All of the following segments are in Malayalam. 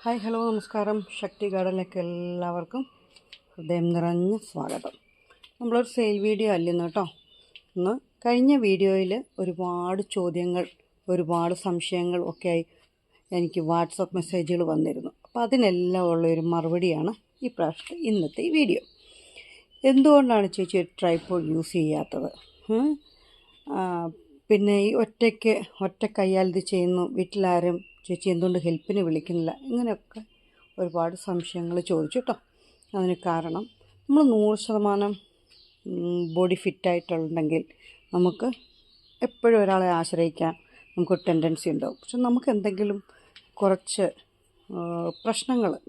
ഹായ് ഹലോ നമസ്കാരം. ശക്തി ഗാർഡനിലേക്ക് എല്ലാവർക്കും ഹൃദയം നിറഞ്ഞ സ്വാഗതം. നമ്മളൊരു സെയിൽ വീഡിയോ അല്ലെന്ന് കേട്ടോ. ഇന്ന് കഴിഞ്ഞ വീഡിയോയിൽ ഒരുപാട് ചോദ്യങ്ങൾ, ഒരുപാട് സംശയങ്ങൾ ഒക്കെയായി എനിക്ക് വാട്സപ്പ് മെസ്സേജുകൾ വന്നിരുന്നു. അപ്പോൾ അതിനെല്ലാം ഉള്ളൊരു മറുപടിയാണ് ഈ പ്രാവശ്യത്തെ ഇന്നത്തെ ഈ വീഡിയോ. എന്തുകൊണ്ടാണ് ചേച്ചി ട്രൈപോഡ് യൂസ് ചെയ്യാത്തത്? പിന്നെ ഈ ഒറ്റ കയ്യാൽ ഇത് ചെയ്യുന്നു, വീട്ടിലാരും ചേച്ചി എന്തുകൊണ്ട് ഹെൽപ്പിന് വിളിക്കുന്നില്ല, ഇങ്ങനെയൊക്കെ ഒരുപാട് സംശയങ്ങൾ ചോദിച്ചു കേട്ടോ. അതിന് കാരണം നമ്മൾ 100% ബോഡി ഫിറ്റായിട്ടുണ്ടെങ്കിൽ നമുക്ക് എപ്പോഴും ഒരാളെ ആശ്രയിക്കാൻ നമുക്ക് ടെൻഡൻസി ഉണ്ടാവും. പക്ഷെ നമുക്ക് എന്തെങ്കിലും കുറച്ച്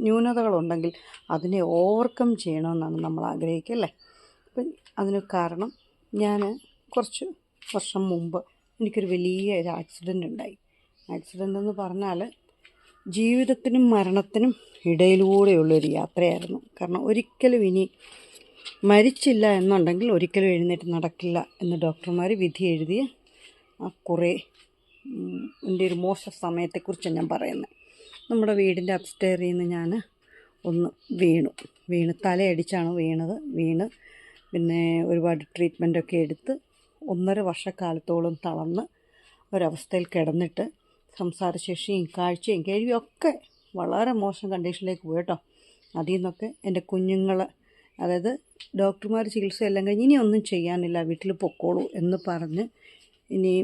ന്യൂനതകളുണ്ടെങ്കിൽ അതിനെ ഓവർകം ചെയ്യണമെന്നാണ് നമ്മൾ ആഗ്രഹിക്കുക, അല്ലേ? അപ്പം അതിന് കാരണം ഞാൻ കുറച്ച് വർഷം മുമ്പ് എനിക്കൊരു വലിയൊരു ആക്സിഡൻ്റ് ഉണ്ടായി. ആക്സിഡൻ്റ് എന്ന് പറഞ്ഞാൽ ജീവിതത്തിനും മരണത്തിനും ഇടയിലൂടെയുള്ളൊരു യാത്രയായിരുന്നു. കാരണം ഒരിക്കലും ഇനി മരിച്ചില്ല എന്നുണ്ടെങ്കിൽ ഒരിക്കലും എഴുന്നേറ്റ് നടക്കില്ല എന്ന് ഡോക്ടർമാർ വിധി എഴുതിയ കുറേ എൻ്റെ ഒരു മോശ സമയത്തെക്കുറിച്ചാണ് ഞാൻ പറയുന്നത്. നമ്മുടെ വീടിൻ്റെ അപ്സ്റ്റെയറിൽ നിന്ന് ഞാൻ ഒന്ന് വീണ് തലയടിച്ചാണ് വീണ് പിന്നെ ഒരുപാട് ട്രീറ്റ്മെൻറ്റൊക്കെ എടുത്ത് 1.5 വർഷക്കാലത്തോളം തളർന്ന് ഒരവസ്ഥയിൽ കിടന്നിട്ട് സംസാരശേഷിയും കാഴ്ചയും കേൾവിയും ഒക്കെ വളരെ മോശം കണ്ടീഷനിലേക്ക് പോയി കേട്ടോ. അതിൽ നിന്നൊക്കെ എൻ്റെ കുഞ്ഞുങ്ങൾ, അതായത് ഡോക്ടർമാർ ചികിത്സയെല്ലാം കഴിഞ്ഞ് ഇനി ഒന്നും ചെയ്യാനില്ല, വീട്ടിൽ പൊക്കോളൂ എന്ന് പറഞ്ഞ് ഇനി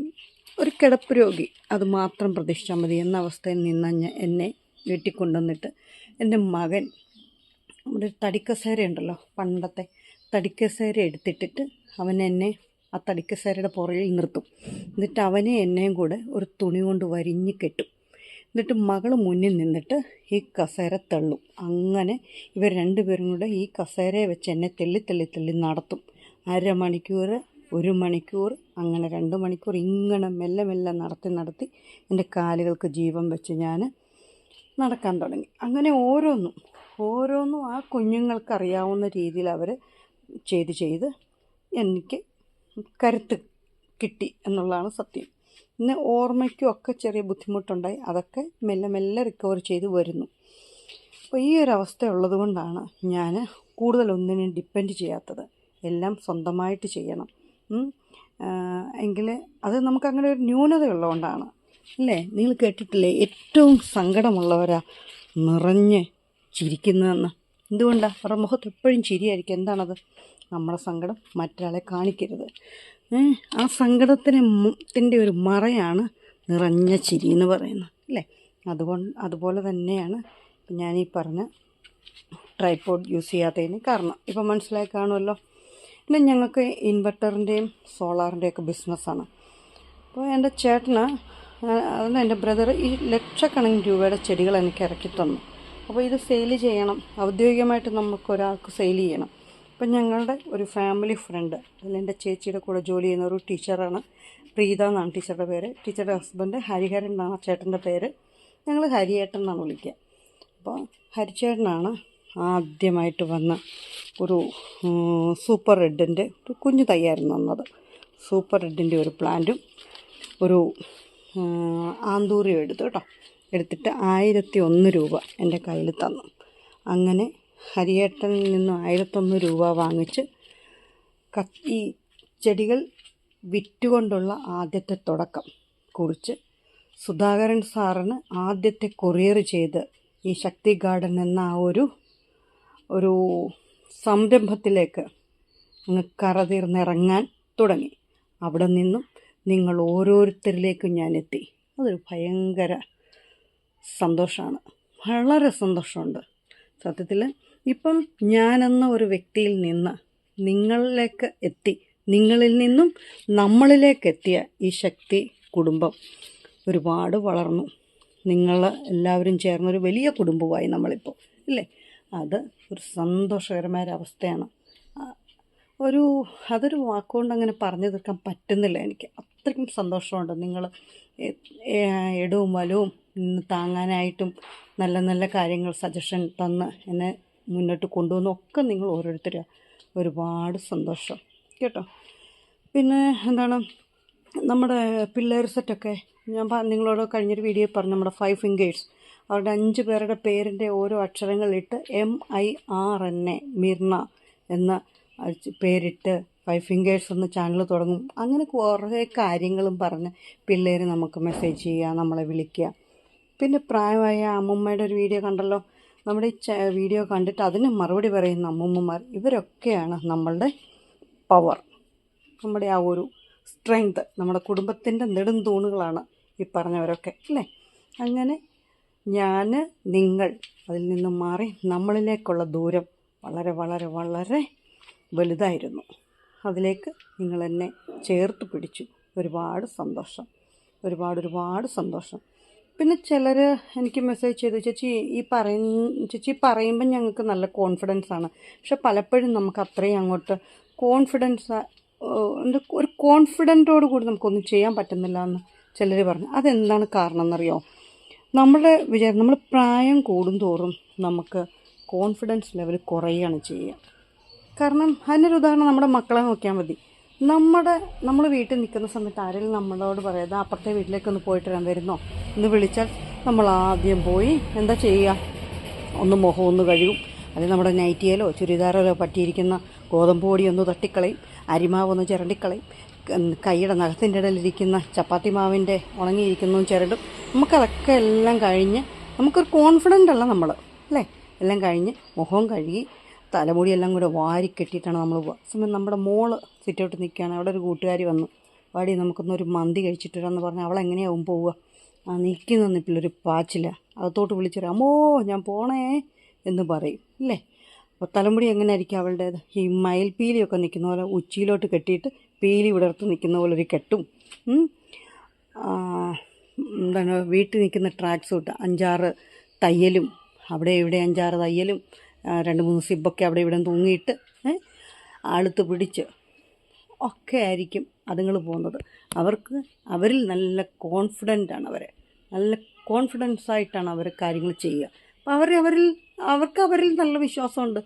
ഒരു കിടപ്പ് രോഗി അത് മാത്രം പ്രതീക്ഷിച്ചാൽ മതി എന്ന അവസ്ഥയിൽ നിന്ന് എന്നെ വീട്ടിൽ കൊണ്ടുവന്നിട്ട് എൻ്റെ മകൻ നമ്മുടെ തടിക്കസേര ഉണ്ടല്ലോ, പണ്ടത്തെ തടിക്കസേര എടുത്തിട്ടിട്ട് അവൻ എന്നെ ആ തടിക്കസേരയുടെ പുറകിൽ നിർത്തും. എന്നിട്ട് അവനെ എന്നെയും കൂടെ ഒരു തുണി കൊണ്ട് വരിഞ്ഞ് കെട്ടും. എന്നിട്ട് മകൾ മുന്നിൽ നിന്നിട്ട് ഈ കസേര തള്ളും. അങ്ങനെ ഇവർ രണ്ടുപേരും കൂടെ ഈ കസേരയെ വെച്ച് എന്നെ തെള്ളി നടത്തും. 1/2 മണിക്കൂർ, 1 മണിക്കൂർ, അങ്ങനെ 2 മണിക്കൂർ ഇങ്ങനെ മെല്ലെ നടത്തി എൻ്റെ കാലുകൾക്ക് ജീവൻ വെച്ച് ഞാൻ നടക്കാൻ തുടങ്ങി. അങ്ങനെ ഓരോന്നും ആ കുഞ്ഞുങ്ങൾക്കറിയാവുന്ന രീതിയിൽ അവർ ചെയ്ത് എനിക്ക് കരുത്ത് കിട്ടി എന്നുള്ളതാണ് സത്യം. പിന്നെ ഓർമ്മയ്ക്കും ഒക്കെ ചെറിയ ബുദ്ധിമുട്ടുണ്ടായി. അതൊക്കെ മെല്ലെ റിക്കവർ ചെയ്ത് വരുന്നു. അപ്പോൾ ഈ ഒരു അവസ്ഥ ഉള്ളത് കൊണ്ടാണ് ഞാൻ കൂടുതലൊന്നിനും ഡിപ്പെൻഡ് ചെയ്യാത്തത്. എല്ലാം സ്വന്തമായിട്ട് ചെയ്യണം. എങ്കിൽ അത് നമുക്കങ്ങനെ ഒരു ന്യൂനതയുള്ളതുകൊണ്ടാണ്, അല്ലേ? നിങ്ങൾ കേട്ടിട്ടില്ലേ, ഏറ്റവും സങ്കടമുള്ളവരാ നിറഞ്ഞ് ചിരിക്കുന്നതെന്ന്? എന്തുകൊണ്ടാണ്? അവരുടെ മുഖത്ത് എപ്പോഴും ചിരിയായിരിക്കും. എന്താണത്? നമ്മുടെ സങ്കടം മറ്റൊരാളെ കാണിക്കരുത്. ആ സങ്കടത്തിൻ്റെ ഒരു മറയാണ് നിറഞ്ഞ ചിരി എന്ന് പറയുന്നത്, അല്ലേ? അതുപോലെ തന്നെയാണ് ഞാനീ പറഞ്ഞ ട്രൈപോഡ് യൂസ് ചെയ്യാത്തതിന് കാരണം. ഇപ്പം മനസ്സിലായി കാണുമല്ലോ. പിന്നെ ഞങ്ങൾക്ക് ഇൻവെർട്ടറിൻ്റെയും സോളാറിൻ്റെയൊക്കെ ബിസിനസ്സാണ്. അപ്പോൾ എൻ്റെ ചേട്ടന്, അതെന്ന് എൻ്റെ ബ്രദർ, ഈ ലക്ഷക്കണക്കിന് രൂപയുടെ ചെടികൾ എനിക്ക് ഇറക്കി തന്നു. അപ്പോൾ ഇത് സെയിൽ ചെയ്യണം, ഔദ്യോഗികമായിട്ട് നമുക്കൊരാൾക്ക് സെയിൽ ചെയ്യണം. അപ്പം ഞങ്ങളുടെ ഒരു ഫാമിലി ഫ്രണ്ട്, അതിലെൻ്റെ ചേച്ചിയുടെ കൂടെ ജോലി ചെയ്യുന്ന ഒരു ടീച്ചറാണ്, പ്രീത എന്നാണ് ടീച്ചറുടെ പേര്. ടീച്ചറുടെ ഹസ്ബൻഡ് ഹരിഹരൻ എന്നാണ് ചേട്ടൻ്റെ പേര്. ഞങ്ങൾ ഹരിയേട്ടൻ എന്നാണ് വിളിക്കുക. അപ്പോൾ ഹരിച്ചേട്ടനാണ് ആദ്യമായിട്ട് വന്ന ഒരു സൂപ്പർ റെഡിൻ്റെ ഒരു കുഞ്ഞു തയ്യായിരുന്നു തന്നത്. സൂപ്പർ റെഡിൻ്റെ ഒരു പ്ലാന്റും ഒരു ആന്തൂറിയും എടുത്തിട്ട് 1001 രൂപ എൻ്റെ കയ്യിൽ തന്നു. അങ്ങനെ ഹരിയേട്ടനിൽ നിന്നും 1001 രൂപ വാങ്ങിച്ച് ഈ ചെടികൾ വിറ്റുകൊണ്ടുള്ള ആദ്യത്തെ തുടക്കം കുറിച്ച് സുധാകരൻ സാറിന് ആദ്യത്തെ കൊറിയർ ചെയ്ത് ഈ ശക്തി ഗാർഡൻ എന്ന ആ ഒരു സംരംഭത്തിലേക്ക് അങ്ങ് കറതീർന്നിറങ്ങാൻ തുടങ്ങി. അവിടെ നിന്നും നിങ്ങൾ ഓരോരുത്തരിലേക്കും ഞാനെത്തി. അതൊരു ഭയങ്കര സന്തോഷമാണ്, വളരെ സന്തോഷമുണ്ട് സത്യത്തിൽ. ഇപ്പം ഞാനെന്ന ഒരു വ്യക്തിയിൽ നിന്ന് നിങ്ങളിലേക്ക് എത്തി, നിങ്ങളിൽ നിന്നും നമ്മളിലേക്ക് എത്തിയ ഈ ശക്തി കുടുംബം ഒരുപാട് വളർന്നു. നിങ്ങൾ എല്ലാവരും ചേർന്നൊരു വലിയ കുടുംബമായി നമ്മളിപ്പോൾ, ഇല്ലേ? അത് ഒരു സന്തോഷകരമായൊരവസ്ഥയാണ്. അതൊരു വാക്കുകൊണ്ട് അങ്ങനെ പറഞ്ഞു തീർക്കാൻ പറ്റുന്നില്ല എനിക്ക്. അത്രയ്ക്കും സന്തോഷമുണ്ട്. നിങ്ങൾ ഇടവും വലവും താങ്ങാനായിട്ടും നല്ല കാര്യങ്ങൾ സജഷൻ തന്ന് എന്നെ മുന്നോട്ട് കൊണ്ടുവന്നൊക്കെ നിങ്ങൾ ഓരോരുത്തരും ഒരുപാട് സന്തോഷം കേട്ടോ. പിന്നെ എന്താണ്, നമ്മുടെ പിള്ളേർ സെറ്റൊക്കെ ഞാൻ നിങ്ങളോട് കഴിഞ്ഞൊരു വീഡിയോ പറഞ്ഞു, നമ്മുടെ 5 ഫിംഗേഴ്സ് അവരുടെ 5 പേരുടെ പേരിൻ്റെ ഓരോ അക്ഷരങ്ങളിട്ട് MIRNA മിർന എന്ന പേരിട്ട് 5 ഫിംഗേഴ്സ് എന്ന ചാനൽ തുടങ്ങും. അങ്ങനെ കുറേ കാര്യങ്ങളും പറഞ്ഞ് പിള്ളേർ നമുക്ക് മെസ്സേജ് ചെയ്യുക, നമ്മളെ വിളിക്കുക. പിന്നെ പ്രായമായ അമ്മൂമ്മയുടെ ഒരു വീഡിയോ കണ്ടല്ലോ. നമ്മുടെ ഈ വീഡിയോ കണ്ടിട്ട് അതിന് മറുപടി പറയുന്ന അമ്മൂമ്മമാർ, ഇവരൊക്കെയാണ് നമ്മളുടെ പവർ, നമ്മുടെ ആ ഒരു സ്ട്രെങ്ത്, നമ്മുടെ കുടുംബത്തിൻ്റെ നെടുംതൂണുകളാണ് ഈ പറഞ്ഞവരൊക്കെ അല്ലേ. അങ്ങനെ ഞാൻ, നിങ്ങൾ അതിൽ നിന്നും മാറി നമ്മളിലേക്കുള്ള ദൂരം വളരെ വളരെ വളരെ വലുതായിരുന്നു. അതിലേക്ക് നിങ്ങൾ എന്നെ ചേർത്ത് പിടിച്ചു. ഒരുപാട് സന്തോഷം, ഒരുപാട് സന്തോഷം. പിന്നെ ചിലർ എനിക്ക് മെസ്സേജ് ചെയ്തു, ചേച്ചി പറയുമ്പോൾ ഞങ്ങൾക്ക് നല്ല കോൺഫിഡൻസ് ആണ്, പക്ഷെ പലപ്പോഴും നമുക്ക് അത്രയും അങ്ങോട്ട് കോൺഫിഡൻസ്, ഒരു കോൺഫിഡൻറ്റോട് കൂടി നമുക്കൊന്നും ചെയ്യാൻ പറ്റുന്നില്ല എന്ന് ചിലർ പറഞ്ഞു. അതെന്താണ് കാരണം എന്നറിയോ? നമ്മൾ പ്രായം കൂടുന്തോറും നമുക്ക് കോൺഫിഡൻസ് ലെവൽ കുറയുകയാണ് ചെയ്യുക. കാരണം അതിനൊരു ഉദാഹരണം നമ്മുടെ മക്കളെ നോക്കിയാൽ മതി. നമ്മൾ വീട്ടിൽ നിൽക്കുന്ന സമയത്ത് ആരെങ്കിലും നമ്മളോട് പറയാതെ അപ്പുറത്തെ വീട്ടിലേക്കൊന്ന് പോയിട്ട് വരാൻ വരുന്നോ എന്ന് വിളിച്ചാൽ നമ്മൾ ആദ്യം പോയി എന്താ ചെയ്യുക? ഒന്ന് മുഖം ഒന്ന് കഴുകും, അല്ലെങ്കിൽ നമ്മുടെ നൈറ്റിയിലോ ചുരിദാറിലോ പറ്റിയിരിക്കുന്ന ഗോതമ്പ് പൊടി ഒന്ന് തട്ടിക്കളയും, അരിമാവ് ഒന്ന് ചിരണ്ടിക്കളയും, കൈയുടെ നഖത്തിൻ്റെ ഇടയിലിരിക്കുന്ന ചപ്പാത്തി മാവിൻ്റെ ഉണങ്ങിയിരിക്കുന്നതും ചിരണ്ടും. നമുക്കതൊക്കെ എല്ലാം കഴിഞ്ഞ് നമുക്കൊരു കോൺഫിഡൻ്റ് അല്ല നമ്മൾ അല്ലേ. എല്ലാം കഴിഞ്ഞ് മുഖവും കഴുകി തലമുടിയെല്ലാം കൂടെ വാരി കെട്ടിയിട്ടാണ് നമ്മൾ പോവുക. സമയം നമ്മുടെ മോള് സിറ്റൗട്ട് നിൽക്കുകയാണ്. അവിടെ ഒരു കൂട്ടുകാരി വന്നു, വാടി നമുക്കൊന്നൊരു മന്തി കഴിച്ചിട്ട് വരാമെന്ന് പറഞ്ഞാൽ അവളെങ്ങനെയാവും പോവുക? നിൽക്കുന്ന നിപ്പിലൊരു പാച്ചില്ല, അകത്തോട്ട് വിളിച്ചൊരു അമ്മോ ഞാൻ പോണേ എന്ന് പറയും അല്ലേ. അപ്പോൾ തലമുടി എങ്ങനെ ആയിരിക്കും അവളുടേത്? ഈ മയിൽപ്പീലിയൊക്കെ നിൽക്കുന്ന പോലെ ഉച്ചിയിലോട്ട് കെട്ടിയിട്ട് പീലി വിടർത്ത് നിൽക്കുന്ന പോലെ ഒരു കെട്ടും, എന്താണ് വീട്ടിൽ നിൽക്കുന്ന ട്രാക്ക് സൂട്ട് 5-6 തയ്യലും, അവിടെ ഇവിടെ 5-6 തയ്യലും, 2-3 സിബൊക്കെ അവിടെ ഇവിടെ തൂങ്ങിയിട്ട് ആളുത്ത് പിടിച്ച് ഒക്കെ ആയിരിക്കും അതുങ്ങൾ പോകുന്നത്. അവരിൽ നല്ല കോൺഫിഡൻ്റാണ്, നല്ല കോൺഫിഡൻസ് ആയിട്ടാണ് അവർ കാര്യങ്ങൾ ചെയ്യുക. അപ്പോൾ അവരിൽ നല്ല വിശ്വാസമുണ്ട്.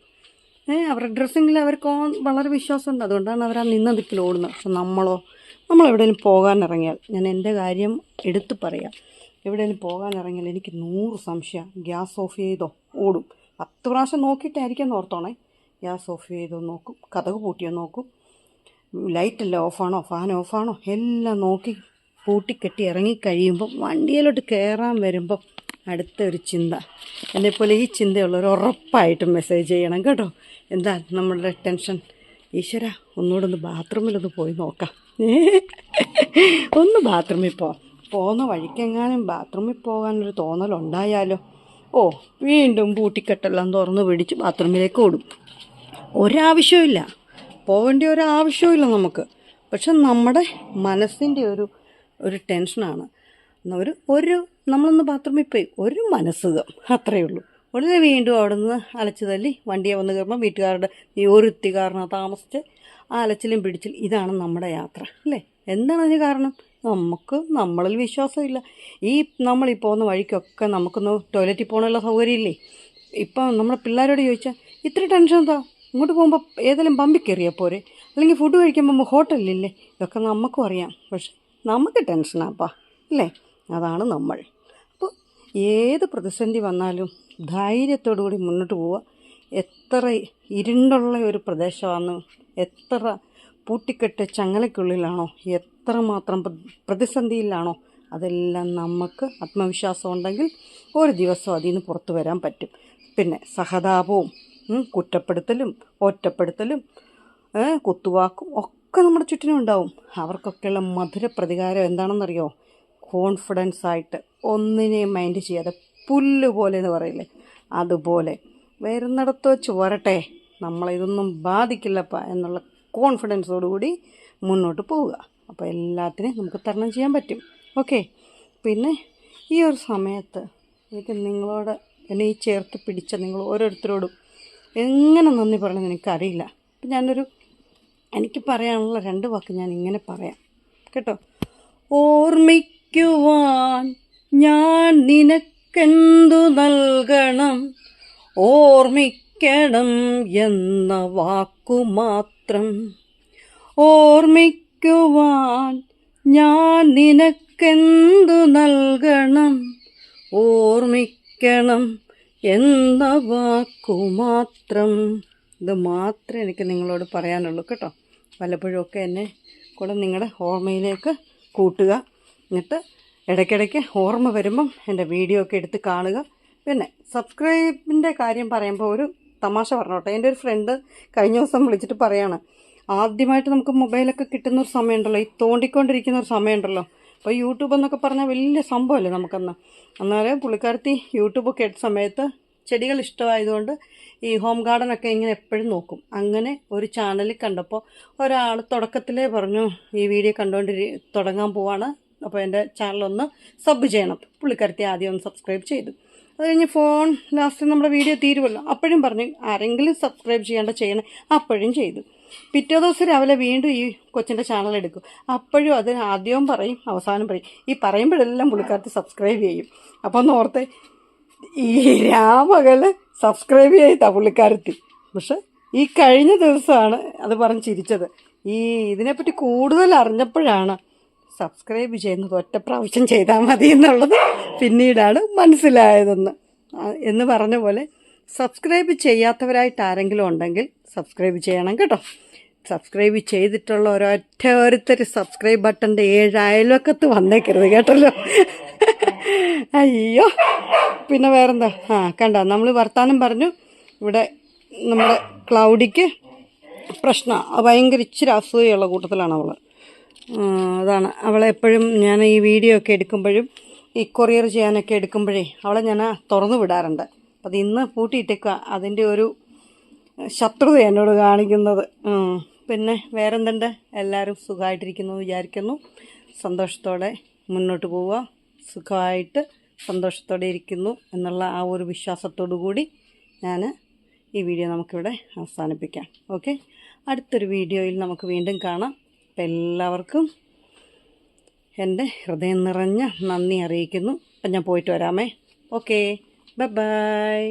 അവരുടെ ഡ്രസ്സിങ്ങിൽ അവർക്ക് വളരെ വിശ്വാസമുണ്ട്. അതുകൊണ്ടാണ് അവർ ആ നിന്ന ദിക്കിൽ ഓടുന്നത്. പക്ഷെ നമ്മളെവിടെയെങ്കിലും പോകാനിറങ്ങിയാൽ, ഞാൻ എൻ്റെ കാര്യം എടുത്തു പറയാം, എവിടെയെങ്കിലും പോകാനിറങ്ങിയാൽ എനിക്ക് 100 സംശയം. ഗ്യാസ് ഓഫ് ചെയ്തോ ഓടും. 10 പ്രാവശ്യം നോക്കിയിട്ടായിരിക്കും ഓർത്തോണേ. ഗ്യാസ് ഓഫ് ചെയ്തോ നോക്കും, കതക് പൂട്ടിയോ നോക്കും, ലൈറ്റെല്ലാം ഓഫാണോ, ഫാൻ ഓഫാണോ എല്ലാം നോക്കി പൂട്ടിക്കെട്ടി ഇറങ്ങിക്കഴിയുമ്പം വണ്ടിയിലോട്ട് കയറാൻ വരുമ്പം അടുത്തൊരു ചിന്ത, എന്നെപ്പോലെ ഈ ചിന്തയുള്ളവർ ഉറപ്പായിട്ടും മെസ്സേജ് ചെയ്യണം കേട്ടോ. എന്താ നമ്മളുടെ ടെൻഷൻ? ഈശ്വര, ഒന്നുകൂടെ ബാത്റൂമിലൊന്ന് പോയി നോക്കാം, ഒന്ന് ബാത്റൂമിൽ പോകുന്ന വഴിക്കെങ്ങാനും ബാത്റൂമിൽ പോകാനൊരു തോന്നലുണ്ടായാലോ. വീണ്ടും പൂട്ടിക്കെട്ടെല്ലാം തുറന്ന് പിടിച്ച് ബാത്റൂമിലേക്ക് ഓടും. ഒരാവശ്യമില്ല, പോകേണ്ട ഒരാവശ്യമില്ല നമുക്ക്. പക്ഷെ നമ്മുടെ മനസ്സിൻ്റെ ഒരു ടെൻഷനാണ്. നമ്മളൊന്ന് ബാത്റൂമിൽ പോയി ഒരു മനസ്സുഖം, അത്രയേ ഉള്ളൂ. ഉടനെ വീണ്ടും അവിടെ നിന്ന് അലച്ചു തല്ലി വണ്ടിയെ വന്ന് കയറുമ്പോൾ വീട്ടുകാരുടെ ഈ ഒരുത്തി കാരണം താമസിച്ച് ആ അലച്ചിലും പിടിച്ചിൽ, ഇതാണ് നമ്മുടെ യാത്ര അല്ലേ. എന്താണ് അതിന് കാരണം? നമ്മളിൽ വിശ്വാസമില്ല. നമ്മളീ പോകുന്ന വഴിക്കൊക്കെ നമുക്കൊന്ന് ടോയ്ലറ്റിൽ പോകാനുള്ള സൗകര്യമില്ലേ. ഇപ്പം നമ്മുടെ പിള്ളേരോട് ചോദിച്ചാൽ ഇത്ര ടെൻഷൻ എന്താ? ഇങ്ങോട്ട് പോകുമ്പോൾ ഏതെങ്കിലും പമ്പിൽ കയറിയാൽ പോരെ, അല്ലെങ്കിൽ ഫുഡ് കഴിക്കുമ്പോൾ ഹോട്ടലിലില്ലേ. ഇതൊക്കെ നമുക്കും അറിയാം, പക്ഷെ നമുക്ക് ടെൻഷനാപ്പാ അല്ലേ. അതാണ് നമ്മൾ. അപ്പോൾ ഏത് പ്രതിസന്ധി വന്നാലും ധൈര്യത്തോടു കൂടി മുന്നോട്ട് പോവുക. എത്ര ഇരുണ്ടുള്ള ഒരു പ്രദേശമാണെന്ന്, എത്ര പൂട്ടിക്കെട്ട് ചങ്ങലയ്ക്കുള്ളിലാണോ, എത്രമാത്രം പ്രതിസന്ധിയിലാണോ, അതെല്ലാം നമുക്ക് ആത്മവിശ്വാസം ഉണ്ടെങ്കിൽ ഒരു ദിവസം അതിൽ നിന്ന് പുറത്തു വരാൻ പറ്റും. പിന്നെ സഹതാപവും കുറ്റപ്പെടുത്തലും ഒറ്റപ്പെടുത്തലും കുത്തുവാക്കും ഒക്കെ നമ്മുടെ ചുറ്റിനും ഉണ്ടാവും. അവർക്കൊക്കെയുള്ള മധുര പ്രതികാരം എന്താണെന്നറിയോ? കോൺഫിഡൻസ് ആയിട്ട് ഒന്നിനെയും മൈൻഡ് ചെയ്യാതെ പുല്ല് പോലെ എന്ന് പറയില്ലേ, അതുപോലെ വരുന്നിടത്ത് വെച്ച് വരട്ടെ, നമ്മളിതൊന്നും ബാധിക്കില്ലപ്പ എന്നുള്ള കോൺഫിഡൻസോടുകൂടി മുന്നോട്ട് പോവുക. അപ്പോൾ എല്ലാത്തിനെയും നമുക്ക് തരണം ചെയ്യാൻ പറ്റും. ഓക്കെ. പിന്നെ ഈ ഒരു സമയത്ത് എനിക്ക് നിങ്ങളോട്, എന്നെ ഈ ചേർത്ത് പിടിച്ച നിങ്ങൾ ഓരോരുത്തരോടും എങ്ങനെ നന്ദി പറയണമെന്ന് എനിക്കറിയില്ല. അപ്പം എനിക്ക് പറയാനുള്ള 2 വാക്ക് ഞാൻ ഇങ്ങനെ പറയാം കേട്ടോ. ഓർമ്മിക്കുവാൻ ഞാൻ നിനക്കെന്തു നൽകണം, ഓർമ്മിക്കണം എന്ന വാക്കു മാത്രം. ഓർമ്മിക്കുവാൻ ഞാൻ നിനക്കെന്തു നൽകണം, ഓർമ്മിക്കണം ക്ഷമിക്കണം എന്ന വാക്കുമാത്രം. ഇത് മാത്രമേ എനിക്ക് നിങ്ങളോട് പറയാനുള്ളൂ കേട്ടോ. വല്ലപ്പോഴും ഒക്കെ എന്നെ കൂടെ നിങ്ങളുടെ ഓർമ്മയിലേക്ക് കൂട്ടുക. എന്നിട്ട് ഇടയ്ക്കിടയ്ക്ക് ഓർമ്മ വരുമ്പം എൻ്റെ വീഡിയോ ഒക്കെ എടുത്ത് കാണുക. പിന്നെ സബ്സ്ക്രൈബിൻ്റെ കാര്യം പറയുമ്പോൾ ഒരു തമാശ പറഞ്ഞോട്ടെ. എൻ്റെ ഒരു ഫ്രണ്ട് കഴിഞ്ഞ ദിവസം വിളിച്ചിട്ട് പറയാണ്, ആദ്യമായിട്ട് നമുക്ക് മൊബൈലൊക്കെ കിട്ടുന്ന ഒരു സമയമുണ്ടല്ലോ, ഈ തോണ്ടിക്കൊണ്ടിരിക്കുന്ന ഒരു സമയമുണ്ടല്ലോ. അപ്പോൾ യൂട്യൂബ് എന്നൊക്കെ പറഞ്ഞാൽ വലിയ സംഭവമല്ലേ നമുക്കന്ന്. അന്നേരം പുള്ളിക്കാരത്തി യൂട്യൂബൊക്കെ എടുത്ത സമയത്ത് ചെടികൾ ഇഷ്ടമായതുകൊണ്ട് ഈ ഹോം ഗാർഡനൊക്കെ ഇങ്ങനെ എപ്പോഴും നോക്കും. അങ്ങനെ ഒരു ചാനലിൽ കണ്ടപ്പോൾ ഒരാൾ തുടക്കത്തിലേ പറഞ്ഞു, ഈ വീഡിയോ തുടങ്ങാൻ പോവാണ്, അപ്പോൾ എൻ്റെ ചാനലൊന്ന് സബ് ചെയ്യണം. പുള്ളിക്കാരത്തി ആദ്യം ഒന്ന് സബ്സ്ക്രൈബ് ചെയ്തു. അത് കഴിഞ്ഞ് ഫോൺ ലാസ്റ്റ് നമ്മുടെ വീഡിയോ തീരുമല്ലോ, അപ്പോഴും പറഞ്ഞു ആരെങ്കിലും സബ്സ്ക്രൈബ് ചെയ്യണം. അപ്പോഴും ചെയ്തു. പിറ്റേ ദിവസം രാവിലെ വീണ്ടും ഈ കൊച്ചിൻ്റെ ചാനൽ എടുക്കും. അപ്പോഴും അത് ആദ്യവും പറയും അവസാനം പറയും. ഈ പറയുമ്പോഴെല്ലാം പുള്ളിക്കാരത്തി സബ്സ്ക്രൈബ് ചെയ്യും. അപ്പോൾ ഒന്ന് ഓർത്തെ, ഈ രാമകല് സബ്സ്ക്രൈബ് ചെയ്താ പുള്ളിക്കാരത്തി. പക്ഷെ ഈ കഴിഞ്ഞ ദിവസമാണ് അത് പറഞ്ഞ് ചിരിച്ചത്. ഇതിനെപ്പറ്റി കൂടുതൽ അറിഞ്ഞപ്പോഴാണ് സബ്സ്ക്രൈബ് ചെയ്യുന്നത് ഒറ്റ പ്രാവശ്യം ചെയ്താൽ മതി എന്നുള്ളത് പിന്നീടാണ് മനസ്സിലായതെന്ന്. എന്ന് പറഞ്ഞ പോലെ സബ്സ്ക്രൈബ് ചെയ്യാത്തവരായിട്ട് ആരെങ്കിലും ഉണ്ടെങ്കിൽ സബ്സ്ക്രൈബ് ചെയ്യണം കേട്ടോ. സബ്സ്ക്രൈബ് ചെയ്തിട്ടുള്ള ഓരോരുത്തർ സബ്സ്ക്രൈബ് ബട്ടൻ്റെ 7 അയൽവക്കത്ത് വന്നേക്കരുത് കേട്ടല്ലോ. അയ്യോ, പിന്നെ വേറെന്താ, കണ്ട നമ്മൾ വർത്താനം പറഞ്ഞു. ഇവിടെ നമ്മുടെ ക്ലൗഡിക്ക് പ്രശ്നമാണ്, ഭയങ്കര ഇച്ചിരി അസൂയുള്ള കൂട്ടത്തിലാണ് അവൾ. അതാണ് അവളെപ്പോഴും ഞാൻ ഈ വീഡിയോ ഒക്കെ എടുക്കുമ്പോഴും ഈ കൊറിയർ ചെയ്യാനൊക്കെ എടുക്കുമ്പോഴേ അവളെ ഞാൻ തുറന്നു വിടാറുണ്ട്. അത് ഇന്ന് പൂട്ടിയിട്ടേക്കുക, അതിൻ്റെ ഒരു ശത്രുത എന്നോട് കാണിക്കുന്നത്. പിന്നെ വേറെന്തുണ്ട്, എല്ലാവരും സുഖമായിട്ടിരിക്കുന്നു വിചാരിക്കുന്നു. സന്തോഷത്തോടെ മുന്നോട്ട് പോവുക, സുഖമായിട്ട് സന്തോഷത്തോടെ ഇരിക്കുന്നു എന്നുള്ള ആ ഒരു വിശ്വാസത്തോടു കൂടി ഞാൻ ഈ വീഡിയോ നമുക്കിവിടെ അവസാനിപ്പിക്കാം. ഓക്കെ, അടുത്തൊരു വീഡിയോയിൽ നമുക്ക് വീണ്ടും കാണാം. അപ്പം എല്ലാവർക്കും എൻ്റെ ഹൃദയം നിറഞ്ഞ നന്ദി അറിയിക്കുന്നു. അപ്പം ഞാൻ പോയിട്ട് വരാമേ. Okay, bye bye.